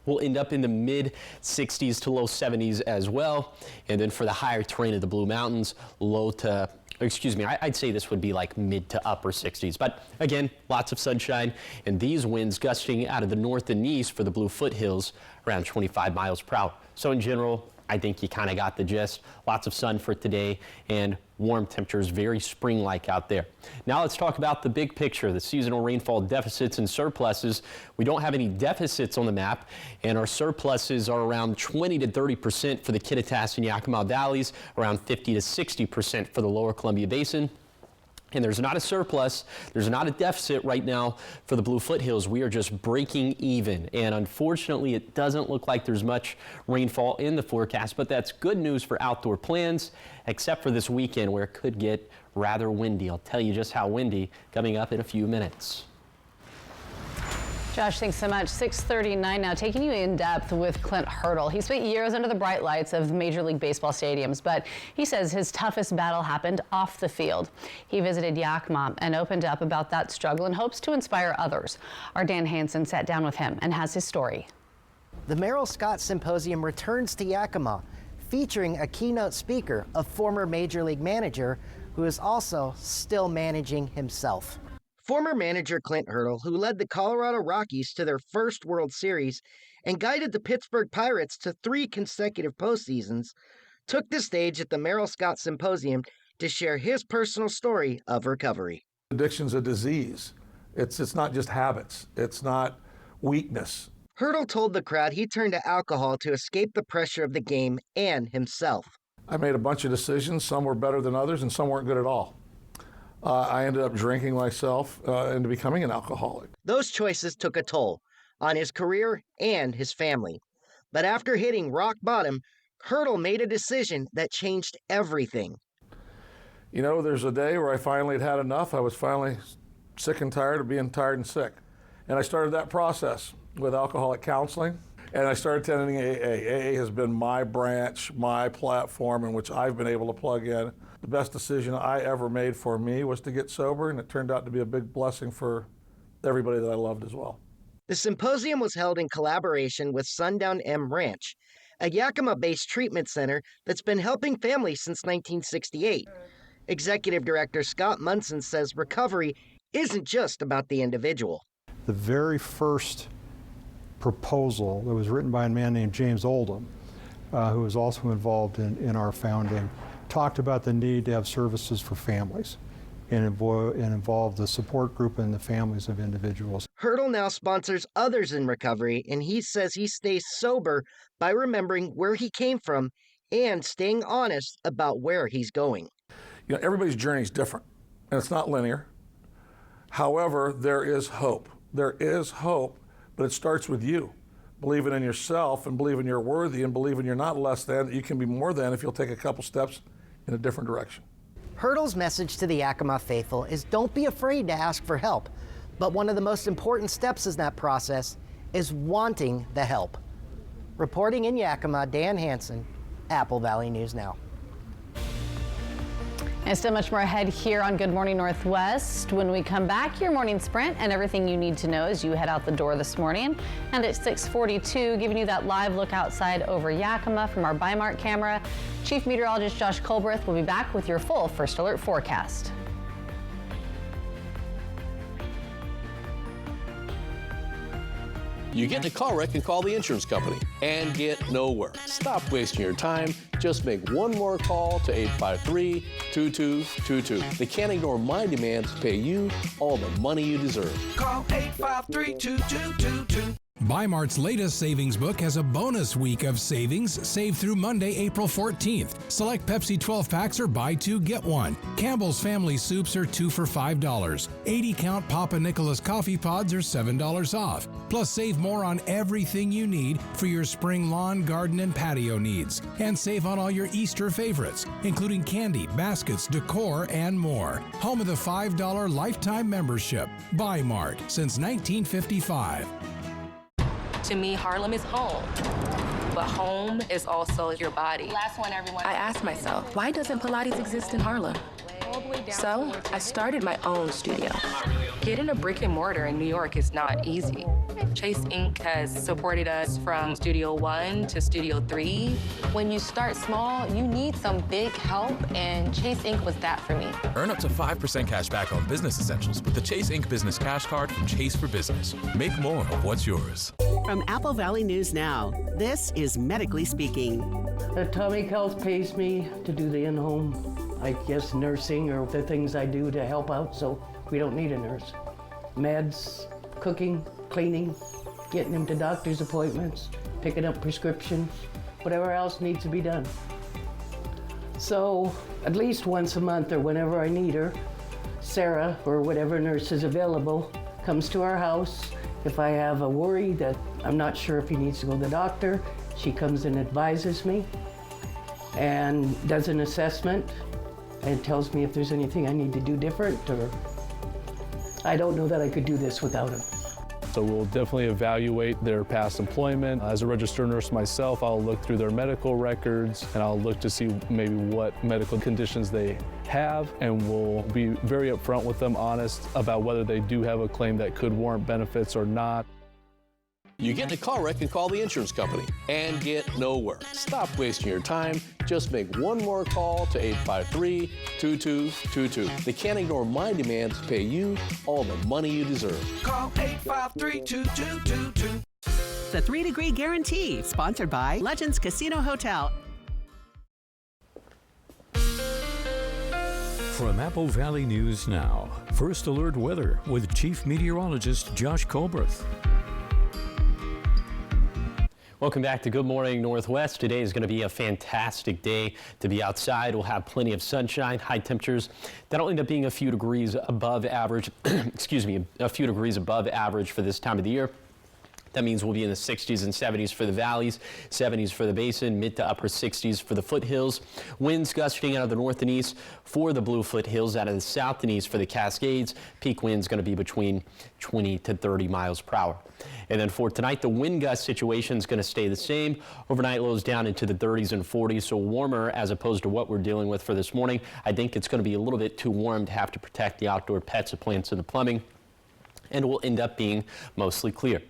we'll end up in the mid 60s to low 70s as well. And then for the higher terrain of the Blue Mountains, I'd say this would be like mid to upper 60s. But again, lots of sunshine, and these winds gusting out of the north and east for the Blue Foothills around 25 miles per hour. So in general, I think you kind of got the gist. Lots of sun for today and warm temperatures, very spring-like out there. Now let's talk about the big picture, the seasonal rainfall deficits and surpluses. We don't have any deficits on the map, and our surpluses are around 20 to 30% for the Kittitas and Yakima Valleys, around 50 to 60% for the lower Columbia Basin. And there's not a surplus, there's not a deficit right now for the Blue Foothills. We are just breaking even. And unfortunately, it doesn't look like there's much rainfall in the forecast, but that's good news for outdoor plans, except for this weekend where it could get rather windy. I'll tell you just how windy coming up in a few minutes. Josh, thanks so much. 6:39 now, taking you in depth with Clint Hurdle. He spent years under the bright lights of Major League Baseball stadiums, but he says his toughest battle happened off the field. He visited Yakima and opened up about that struggle and hopes to inspire others. Our Dan Hansen sat down with him and has his story. The Merrill Scott Symposium returns to Yakima, featuring a keynote speaker, a former Major League manager who is also still managing himself. Former manager Clint Hurdle, who led the Colorado Rockies to their first World Series and guided the Pittsburgh Pirates to 3 consecutive postseasons, took the stage at the Merrill Scott Symposium to share his personal story of recovery. Addiction's a disease. It's not just habits. It's not weakness. Hurdle told the crowd he turned to alcohol to escape the pressure of the game and himself. I made a bunch of decisions. Some were better than others, and some weren't good at all. I ended up drinking myself into becoming an alcoholic. Those choices took a toll on his career and his family. But after hitting rock bottom, Hurdle made a decision that changed everything. You know, there's a day where I finally had enough. I was finally sick and tired of being tired and sick. And I started that process with alcoholic counseling. And I started attending AA. AA has been my branch, my platform in which I've been able to plug in. The best decision I ever made for me was to get sober, and it turned out to be a big blessing for everybody that I loved as well. The symposium was held in collaboration with Sundown M Ranch, a Yakima-based treatment center that's been helping families since 1968. Executive Director Scott Munson says recovery isn't just about the individual. The very first proposal that was written by a man named James Oldham, who was also involved in our founding, talked about the need to have services for families and involve the support group and the families of individuals. Hurdle now sponsors others in recovery, and he says he stays sober by remembering where he came from and staying honest about where he's going. You know, everybody's journey is different, and it's not linear. However, there is hope. There is hope, but it starts with you. Believing in yourself and believing you're worthy and believing you're not less than, that you can be more than if you'll take a couple steps in a different direction. Hurdle's message to the Yakima faithful is don't be afraid to ask for help. But one of the most important steps in that process is wanting the help. Reporting in Yakima, Dan Hansen, Apple Valley News Now. And still much more ahead here on Good Morning Northwest. When we come back, your morning sprint and everything you need to know as you head out the door this morning. And at 6:42, giving you that live look outside over Yakima from our Bi-Mart camera. Chief Meteorologist Josh Colbreth will be back with your full First Alert forecast. You get in a car wreck and call the insurance company and get nowhere. Stop wasting your time. Just make one more call to 853-2222. They can't ignore my demands to pay you all the money you deserve. Call 853-2222. Buy Mart's latest savings book has a bonus week of savings. Save through Monday, April 14th. Select Pepsi 12 packs are buy two, get one. Campbell's Family Soups are 2 for $5. 80-count Papa Nicholas coffee pods are $7 off. Plus, save more on everything you need for your spring lawn, garden, and patio needs. And save on all your Easter favorites, including candy, baskets, decor, and more. Home of the $5 lifetime membership. Buy Mart since 1955. To me, Harlem is home, but home is also your body. Last one, everyone. I asked myself, why doesn't Pilates exist in Harlem? So I started my own studio. Getting a brick and mortar in New York is not easy. Chase Inc. has supported us from Studio 1 to Studio 3. When you start small, you need some big help, and Chase Inc. was that for me. Earn up to 5% cash back on business essentials with the Chase Inc. Business Cash Card from Chase for Business. Make more of what's yours. From Apple Valley News Now, this is Medically Speaking. Atomic Health pays me to do the in-home, I guess, nursing or the things I do to help out, so we don't need a nurse. Meds, cooking, cleaning, getting them to doctor's appointments, picking up prescriptions, whatever else needs to be done. So at least once a month or whenever I need her, Sarah, or whatever nurse is available, comes to our house. If I have a worry that I'm not sure if he needs to go to the doctor, she comes and advises me and does an assessment and tells me if there's anything I need to do different, or I don't know that I could do this without him. So we'll definitely evaluate their past employment. As a registered nurse myself, I'll look through their medical records and I'll look to see maybe what medical conditions they have, and we'll be very upfront with them, honest about whether they do have a claim that could warrant benefits or not. You get in a car wreck and call the insurance company and get nowhere. Stop wasting your time. Just make one more call to 853-2222. They can't ignore my demands to pay you all the money you deserve. Call 853-2222. The 3-Degree Guarantee, sponsored by Legends Casino Hotel. From Apple Valley News Now, First Alert Weather with Chief Meteorologist Josh Colbreth. Welcome back to Good Morning Northwest. Today is going to be a fantastic day to be outside. We'll have plenty of sunshine, high temperatures. That'll end up being a few degrees above average, excuse me, a few degrees above average for this time of the year. That means we'll be in the 60s and 70s for the valleys, 70s for the basin, mid to upper 60s for the foothills. Winds gusting out of the north and east for the Blue Foothills, out of the south and east for the Cascades. Peak winds going to be between 20 to 30 miles per hour. And then for tonight, the wind gust situation is going to stay the same. Overnight lows down into the 30s and 40s, so warmer as opposed to what we're dealing with for this morning. I think it's going to be a little bit too warm to have to protect the outdoor pets, the plants, and the plumbing, and it will end up being mostly clear.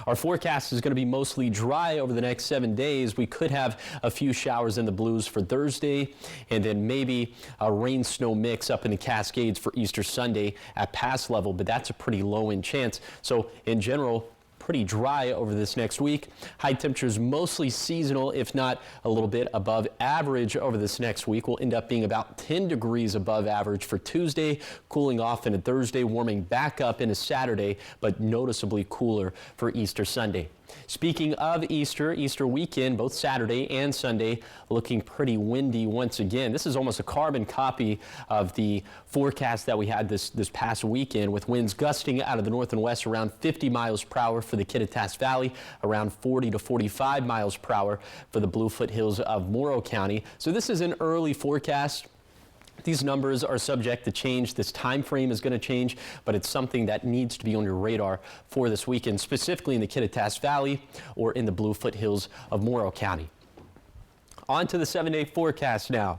Our forecast is going to be mostly dry over the next 7 days. We could have a few showers in the Blues for Thursday, and then maybe a rain-snow mix up in the Cascades for Easter Sunday at pass level, but that's a pretty low-end chance. So in general, pretty dry over this next week. High temperatures mostly seasonal, if not a little bit above average over this next week. Will end up being about 10 degrees above average for Tuesday, cooling off into Thursday, warming back up into Saturday, but noticeably cooler for Easter Sunday. Speaking of Easter weekend, both Saturday and Sunday looking pretty windy once again. This is almost a carbon copy of the forecast that we had this past weekend, with winds gusting out of the north and west around 50 miles per hour for the Kittitas Valley, around 40 to 45 miles per hour for the Blue Foothills of Morrow County. So this is an early forecast. These numbers are subject to change. This time frame is going to change, but it's something that needs to be on your radar for this weekend, specifically in the Kittitas Valley or in the Blue Foothills of Morrow County. On to the 7-day forecast now.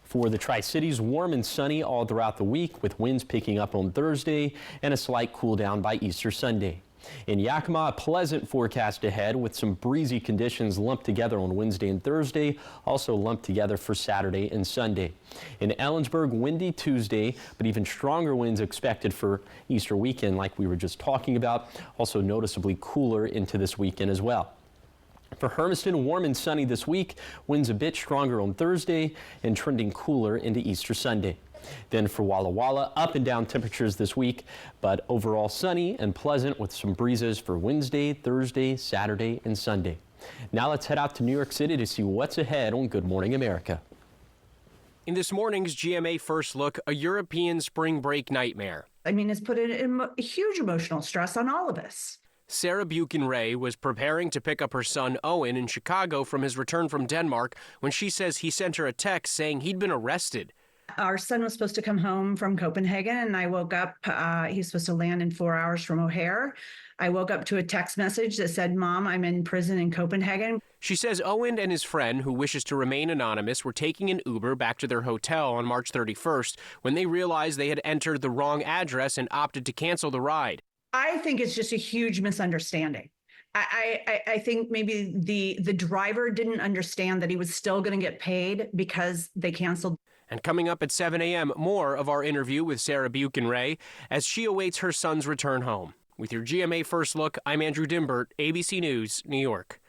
For the Tri-Cities, warm and sunny all throughout the week, with winds picking up on Thursday and a slight cool down by Easter Sunday. In Yakima, a pleasant forecast ahead with some breezy conditions lumped together on Wednesday and Thursday, also lumped together for Saturday and Sunday. In Ellensburg, windy Tuesday, but even stronger winds expected for Easter weekend like we were just talking about, also noticeably cooler into this weekend as well. For Hermiston, warm and sunny this week, winds a bit stronger on Thursday and trending cooler into Easter Sunday. Then for Walla Walla, up and down temperatures this week, but overall sunny and pleasant with some breezes for Wednesday, Thursday, Saturday, and Sunday. Now let's head out to New York City to see what's ahead on Good Morning America. In this morning's GMA First Look, a European spring break nightmare. I mean, it's put a huge emotional stress on all of us. Sarah Buchan-Ray was preparing to pick up her son Owen in Chicago from his return from Denmark when she says he sent her a text saying he'd been arrested. Our son was supposed to come home from Copenhagen, and I woke up. He's supposed to land in 4 hours from O'Hare. I woke up to a text message that said, "Mom, I'm in prison in Copenhagen." She says Owen and his friend, who wishes to remain anonymous, were taking an Uber back to their hotel on March 31st when they realized they had entered the wrong address and opted to cancel the ride. I think it's just a huge misunderstanding. I think maybe the driver didn't understand that he was still going to get paid because they canceled. And coming up at 7 a.m., more of our interview with Sarah Buchan-Ray as she awaits her son's return home. With your GMA First Look, I'm Andrew Dimbert, ABC News, New York.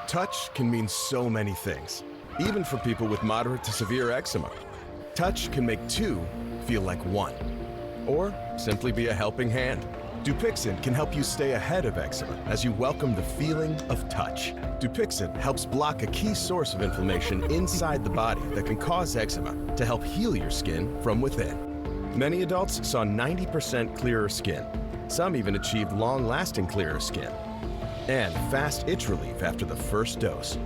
Touch can mean so many things, even for people with moderate to severe eczema. Touch can make two feel like one, or simply be a helping hand. Dupixent can help you stay ahead of eczema as you welcome the feeling of touch. Dupixent helps block a key source of inflammation inside the body that can cause eczema to help heal your skin from within. Many adults saw 90% clearer skin. Some even achieved long-lasting clearer skin. And fast itch relief after the first dose.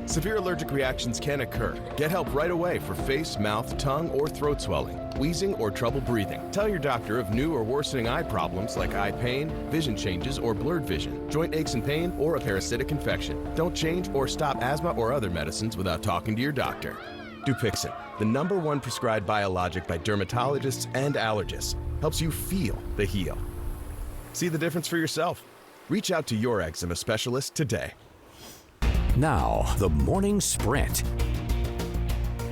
Severe allergic reactions can occur. Get help right away for face, mouth, tongue, or throat swelling, wheezing, or trouble breathing. Tell your doctor of new or worsening eye problems like eye pain, vision changes, or blurred vision, joint aches and pain, or a parasitic infection. Don't change or stop asthma or other medicines without talking to your doctor. Dupixent, the #1 prescribed biologic by dermatologists and allergists, helps you feel the heal. See the difference for yourself. Reach out to your eczema specialist today. Now, the Morning Sprint.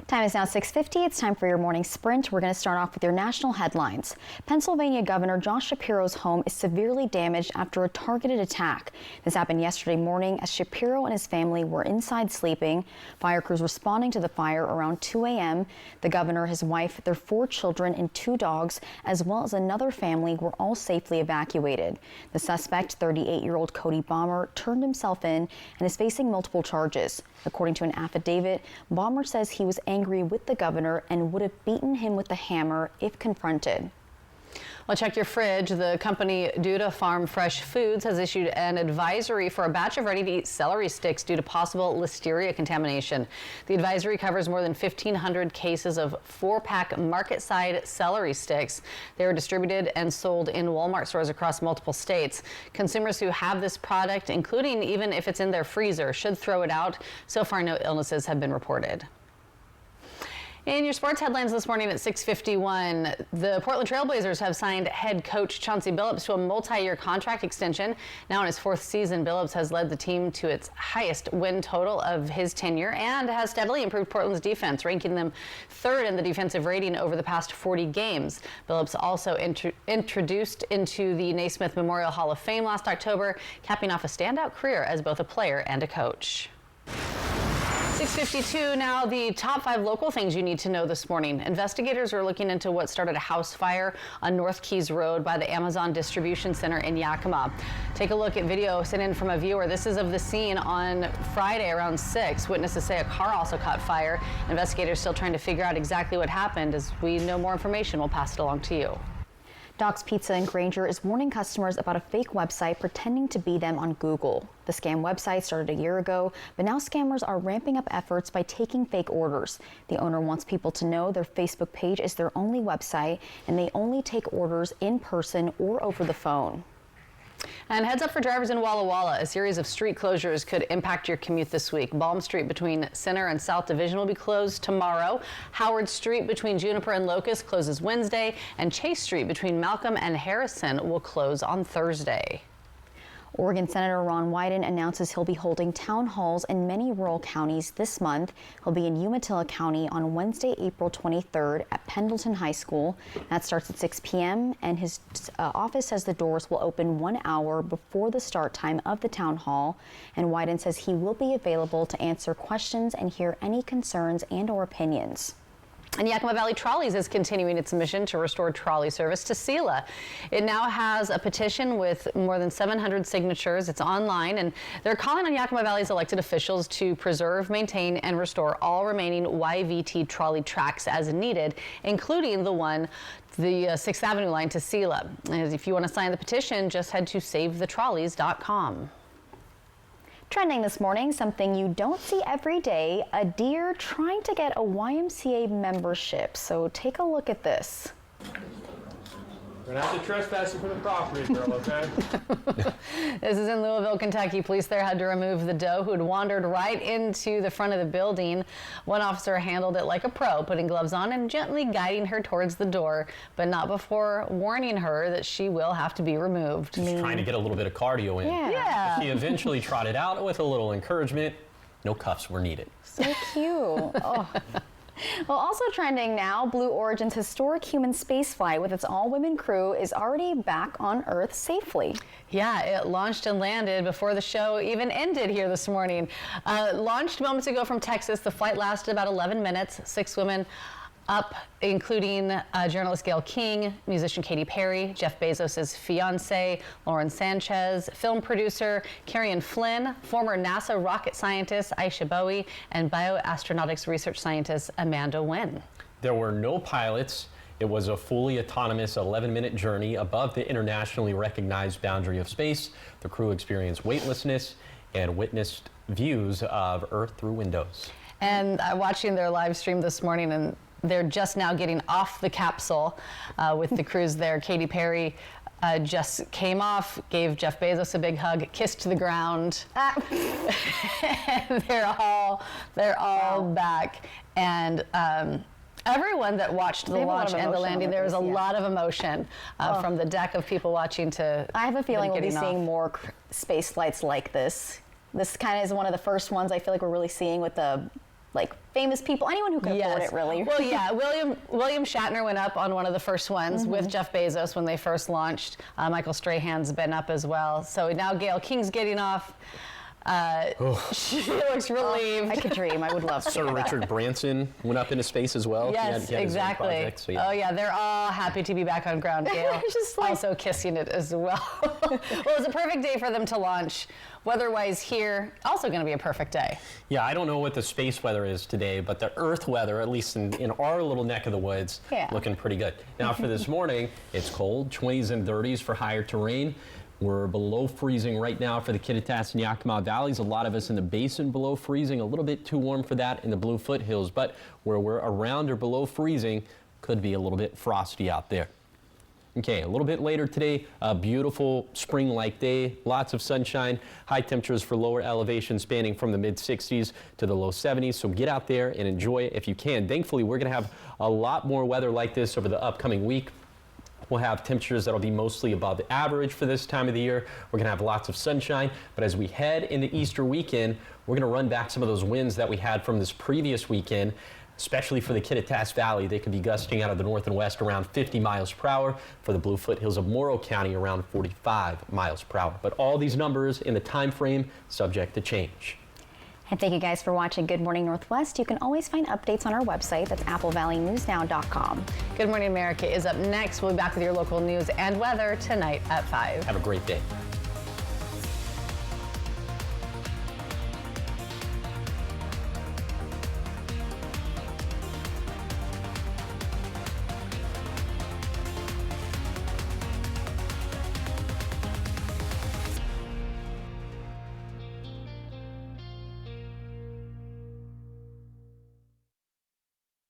Time is now 6:50. It's time for your morning sprint. We're going to start off with your national headlines. Pennsylvania Governor Josh Shapiro's home is severely damaged after a targeted attack. This happened yesterday morning as Shapiro and his family were inside sleeping. Fire crews responding to the fire around 2 a.m. The governor, his wife, their 4 children, and 2 dogs, as well as another family, were all safely evacuated. The suspect, 38-year-old Cody Bomber, turned himself in and is facing multiple charges. According to an affidavit, Bomber says he was angry with the governor and would have beaten him with a hammer if confronted. Well, check your fridge. The company Duda Farm Fresh Foods has issued an advisory for a batch of ready-to-eat celery sticks due to possible listeria contamination. The advisory covers more than 1,500 cases of 4-pack market-side celery sticks. They were distributed and sold in Walmart stores across multiple states. Consumers who have this product, including even if it's in their freezer, should throw it out. So far, no illnesses have been reported. In your sports headlines this morning at 6:51, the Portland Trail Blazers have signed head coach Chauncey Billups to a multi-year contract extension. Now in his 4th season, Billups has led the team to its highest win total of his tenure and has steadily improved Portland's defense, ranking them 3rd in the defensive rating over the past 40 games. Billups also introduced into the Naismith Memorial Hall of Fame last October, capping off a standout career as both a player and a coach. 6:52 now, the top 5 local things you need to know this morning. Investigators are looking into what started a house fire on North Keys Road by the Amazon Distribution Center in Yakima. Take a look at video sent in from a viewer. This is of the scene on Friday around 6. Witnesses say a car also caught fire. Investigators still trying to figure out exactly what happened. As we know more information, we'll pass it along to you. Doc's Pizza in Granger is warning customers about a fake website pretending to be them on Google. The scam website started a year ago, but now scammers are ramping up efforts by taking fake orders. The owner wants people to know their Facebook page is their only website, and they only take orders in person or over the phone. And heads up for drivers in Walla Walla. A series of street closures could impact your commute this week. Balm Street between Center and South Division will be closed tomorrow. Howard Street between Juniper and Locust closes Wednesday. And Chase Street between Malcolm and Harrison will close on Thursday. Oregon Senator Ron Wyden announces he'll be holding town halls in many rural counties this month. He'll be in Umatilla County on Wednesday, April 23rd at Pendleton High School. That starts at 6 p.m. and his office says the doors will open 1 hour before the start time of the town hall. And Wyden says he will be available to answer questions and hear any concerns and or opinions. And Yakima Valley Trolleys is continuing its mission to restore trolley service to Selah. It now has a petition with more than 700 signatures. It's online, and they're calling on Yakima Valley's elected officials to preserve, maintain, and restore all remaining YVT trolley tracks as needed, including the 6th Avenue line to Selah. And if you want to sign the petition, just head to savethetrolleys.com. Trending this morning, something you don't see every day, a deer trying to get a YMCA membership. So take a look at this. We're not have to trespass from the property, girl, okay? This is in Louisville, Kentucky. Police there had to remove the doe who had wandered right into the front of the building. One officer handled it like a pro, putting gloves on and gently guiding her towards the door, but not before warning her that she will have to be removed. Just trying to get a little bit of cardio in. Yeah. She eventually trotted out with a little encouragement. No cuffs were needed. So cute. Oh. Well, also trending now, Blue Origin's historic human spaceflight with its all-women crew is already back on Earth safely. Yeah, it launched and landed before the show even ended here this morning. Launched moments ago from Texas, the flight lasted about 11 minutes. 6 women up, including journalist Gayle King, musician Katy Perry, Jeff Bezos' fiancée, Lauren Sanchez, film producer Carrie Flynn, former NASA rocket scientist Aisha Bowie, and bioastronautics research scientist Amanda Nguyen. There were no pilots. It was a fully autonomous 11-minute journey above the internationally recognized boundary of space. The crew experienced weightlessness and witnessed views of Earth through windows. And watching their live stream this morning, and they're just now getting off the capsule with the crews there. Katy Perry just came off, gave Jeff Bezos a big hug, kissed the ground. They're all back. And everyone that watched the launch and the landing, there was a lot of emotion from the deck of people watching to. I have a feeling we'll be off. seeing more space flights like this. This kind of is one of the first ones I feel like we're really seeing with the famous people, anyone who can afford it, really. Well, yeah, William Shatner went up on one of the first ones with Jeff Bezos when they first launched. Michael Strahan's been up as well. So now Gayle King's getting off. She looks relieved. I could dream. I would love to. Sir Richard Branson went up into space as well. Yes, he had his own exactly. project, so yeah. Oh yeah, they're all happy to be back on ground. Gayle just also kissing it as well. Well, it was a perfect day for them to launch. Weather-wise here, also going to be a perfect day. Yeah, I don't know what the space weather is today, but the Earth weather, at least in our little neck of the woods, looking pretty good. Now for this morning, it's cold, 20s and 30s for higher terrain. We're below freezing right now for the Kittitas and Yakima Valleys. A lot of us in the basin below freezing, a little bit too warm for that in the Blue Foothills, but where we're around or below freezing, could be a little bit frosty out there. Okay, a little bit later today, a beautiful spring-like day, lots of sunshine, high temperatures for lower elevations spanning from the mid-60s to the low 70s, so get out there and enjoy it if you can. Thankfully, we're going to have a lot more weather like this over the upcoming week. We'll have temperatures that'll be mostly above the average for this time of the year. We're going to have lots of sunshine, but as we head into Easter weekend, we're going to run back some of those winds that we had from this previous weekend. Especially for the Kittitas Valley, they could be gusting out of the north and west around 50 miles per hour. For the Blue Foothills of Morrow County, around 45 miles per hour. But all these numbers in the time frame subject to change. And thank you guys for watching Good Morning Northwest. You can always find updates on our website. That's AppleValleyNewsNow.com. Good Morning America is up next. We'll be back with your local news and weather tonight at 5. Have a great day.